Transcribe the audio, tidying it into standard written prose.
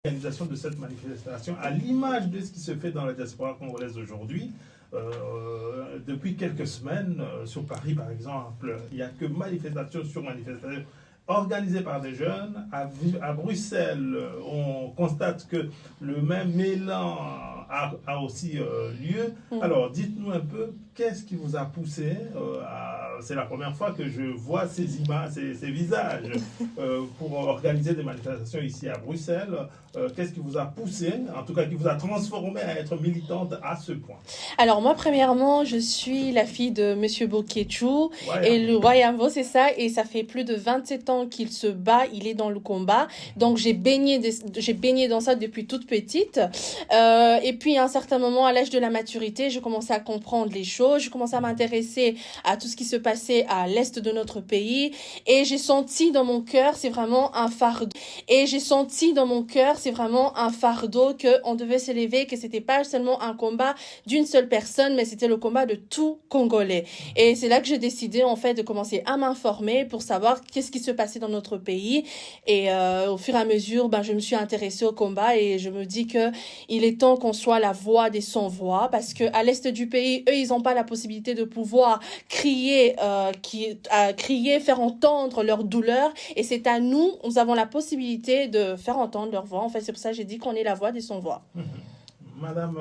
L'organisation de cette manifestation, à l'image de ce qui se fait dans la diaspora congolaise aujourd'hui. Depuis quelques semaines, sur Paris par exemple, il n'y a que manifestation sur manifestation organisée par des jeunes. À Bruxelles, on constate que le même élan a aussi lieu. Alors, dites-nous un peu, qu'est-ce qui vous a poussé c'est la première fois que je vois ces images, ces visages pour organiser des manifestations ici à Bruxelles. Qu'est-ce qui vous a poussé, en tout cas qui vous a transformé à être militante à ce point? Alors moi, premièrement, je suis la fille de Monsieur Boketchou Ouais, et le Wayambo, c'est ça, et ça fait plus de 27 ans qu'il se bat, il est dans le combat. Donc j'ai baigné dans ça depuis toute petite. Et puis à un certain moment, à l'âge de la maturité, je commençais à comprendre les choses, je commençais à m'intéresser à tout ce qui se passait à l'est de notre pays, et j'ai senti dans mon cœur, c'est vraiment un fardeau. Et j'ai senti dans mon cœur, c'est vraiment un fardeau qu'on devait s'élever, que c'était pas seulement un combat d'une seule personne, mais c'était le combat de tout Congolais. Et c'est là que j'ai décidé en fait de commencer à m'informer pour savoir qu'est-ce qui se passait dans notre pays. Et au fur et à mesure, je me suis intéressée au combat et je me dis que il est temps qu'on soit la voix des sans-voix, parce que à l'est du pays, eux, ils n'ont pas la possibilité de pouvoir crier, faire entendre leur douleur. Et c'est à nous avons la possibilité de faire entendre leur voix. En fait, c'est pour ça que j'ai dit qu'on est la voix des sans-voix. Madame